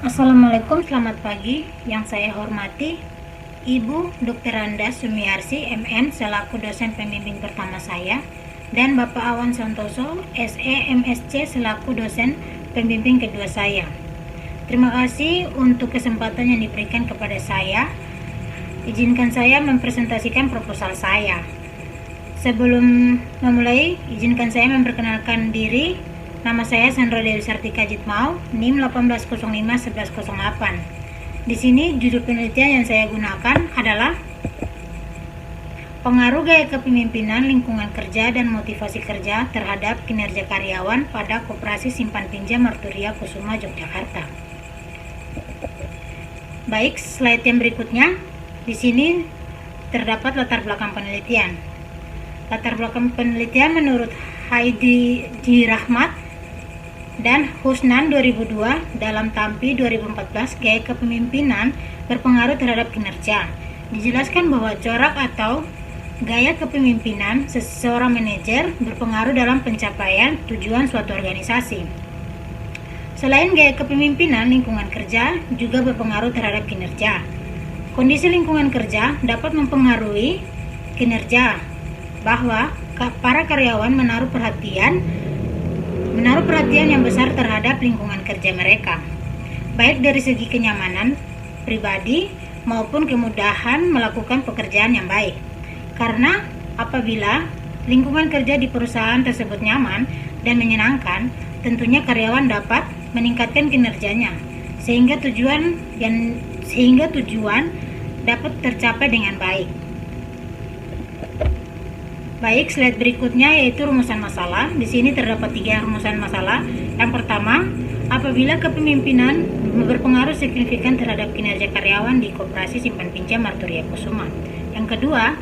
Assalamualaikum, selamat pagi. Yang saya hormati Ibu Dr. Randa Sumiarsi MN selaku dosen pembimbing pertama saya, dan Bapak Awan Santoso SE MSc selaku dosen pembimbing kedua saya. Terima kasih untuk kesempatan yang diberikan kepada saya. Izinkan saya mempresentasikan proposal saya. Sebelum memulai, izinkan saya memperkenalkan diri. Nama saya Sandra Dewi Sartika Jitmau, NIM 18051108. Di sini judul penelitian yang saya gunakan adalah pengaruh gaya kepemimpinan, lingkungan kerja, dan motivasi kerja terhadap kinerja karyawan pada Koperasi Simpan Pinjam Marturia Kusuma Yogyakarta. Baik, slide yang berikutnya. Di sini terdapat latar belakang penelitian. Latar belakang penelitian menurut Heidi G. Rahmat dan Husnan 2002 dalam Tampi 2014, gaya kepemimpinan berpengaruh terhadap kinerja. Dijelaskan bahwa corak atau gaya kepemimpinan seseorang manajer berpengaruh dalam pencapaian tujuan suatu organisasi. Selain gaya kepemimpinan, lingkungan kerja juga berpengaruh terhadap kinerja. Kondisi lingkungan kerja dapat mempengaruhi kinerja, bahwa para karyawan menaruh perhatian yang besar terhadap lingkungan kerja mereka, baik dari segi kenyamanan pribadi maupun kemudahan melakukan pekerjaan yang baik. Karena apabila lingkungan kerja di perusahaan tersebut nyaman dan menyenangkan, tentunya karyawan dapat meningkatkan kinerjanya sehingga tujuan dapat tercapai dengan baik. Baik, slide berikutnya yaitu rumusan masalah. Di sini terdapat 3 rumusan masalah. Yang pertama, apabila kepemimpinan berpengaruh signifikan terhadap kinerja karyawan di Koperasi Simpan Pinjam Marturia Kusuma. Yang kedua,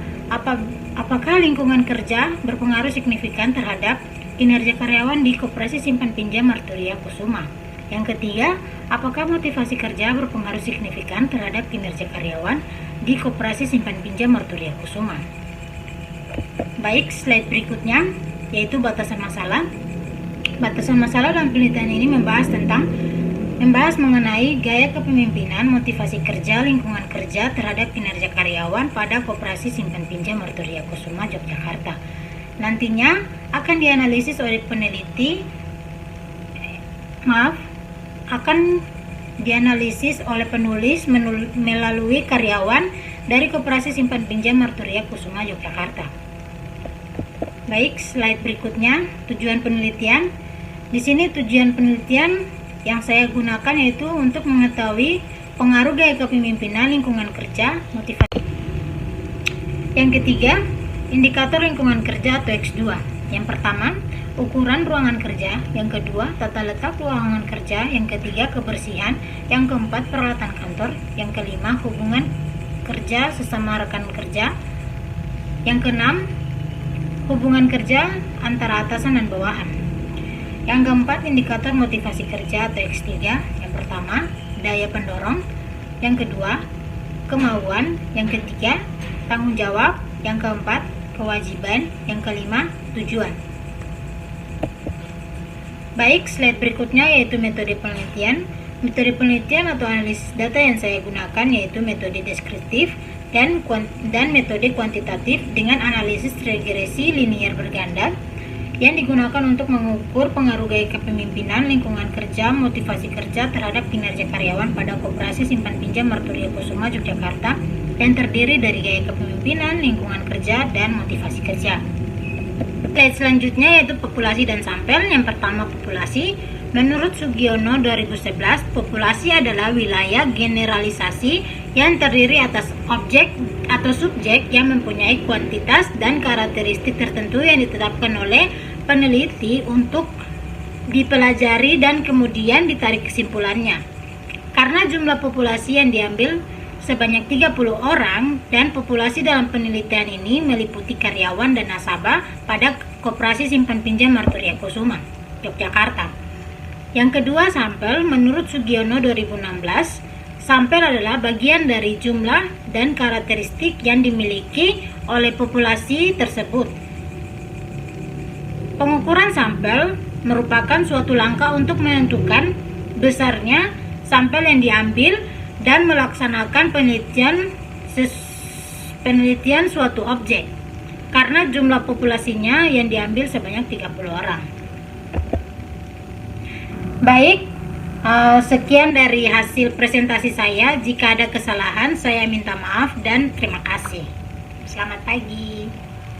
apakah lingkungan kerja berpengaruh signifikan terhadap kinerja karyawan di Koperasi Simpan Pinjam Marturia Kusuma. Yang ketiga, apakah motivasi kerja berpengaruh signifikan terhadap kinerja karyawan di Koperasi Simpan Pinjam Marturia Kusuma. Baik, slide berikutnya yaitu batasan masalah. Batasan masalah dalam penelitian ini membahas mengenai gaya kepemimpinan, motivasi kerja, lingkungan kerja terhadap kinerja karyawan pada Koperasi Simpan Pinjam Marturia Kusuma Yogyakarta. Nantinya akan dianalisis oleh penulis melalui karyawan dari Koperasi Simpan Pinjam Marturia Kusuma Yogyakarta. Baik, slide berikutnya, tujuan penelitian. Di sini tujuan penelitian yang saya gunakan yaitu untuk mengetahui pengaruh gaya kepemimpinan, lingkungan kerja, motivasi. Yang ketiga, indikator lingkungan kerja atau X2. Yang pertama, ukuran ruangan kerja. Yang kedua, tata letak ruangan kerja. Yang ketiga, kebersihan. Yang keempat, peralatan kantor. Yang kelima, hubungan kerja sesama rekan kerja. Yang keenam, hubungan kerja antara atasan dan bawahan. Yang keempat, indikator motivasi kerja atau X3. Yang pertama, daya pendorong. Yang kedua, kemauan. Yang ketiga, tanggung jawab. Yang keempat, kewajiban. Yang kelima, tujuan. Baik, slide berikutnya yaitu metode penelitian. Metode penelitian atau analisis data yang saya gunakan yaitu metode deskriptif dan metode kuantitatif dengan analisis regresi linear berganda yang digunakan untuk mengukur pengaruh gaya kepemimpinan, lingkungan kerja, motivasi kerja terhadap kinerja karyawan pada Koperasi Simpan Pinjam Marturia Kusuma Yogyakarta yang terdiri dari gaya kepemimpinan, lingkungan kerja, dan motivasi kerja. Slide selanjutnya yaitu populasi dan sampel. Yang pertama, populasi. Menurut Sugiono 2011, populasi adalah wilayah generalisasi yang terdiri atas objek atau subjek yang mempunyai kuantitas dan karakteristik tertentu yang ditetapkan oleh peneliti untuk dipelajari dan kemudian ditarik kesimpulannya. Karena jumlah populasi yang diambil sebanyak 30 orang dan populasi dalam penelitian ini meliputi karyawan dan nasabah pada Koperasi Simpan Pinjam Marturia Kusuma Yogyakarta. Yang kedua, sampel. Menurut Sugiono 2016, sampel adalah bagian dari jumlah dan karakteristik yang dimiliki oleh populasi tersebut. Pengukuran sampel merupakan suatu langkah untuk menentukan besarnya sampel yang diambil dan melaksanakan penelitian suatu objek, karena jumlah populasinya yang diambil sebanyak 30 orang. Baik, sekian dari hasil presentasi saya. Jika ada kesalahan, saya minta maaf dan terima kasih. Selamat pagi.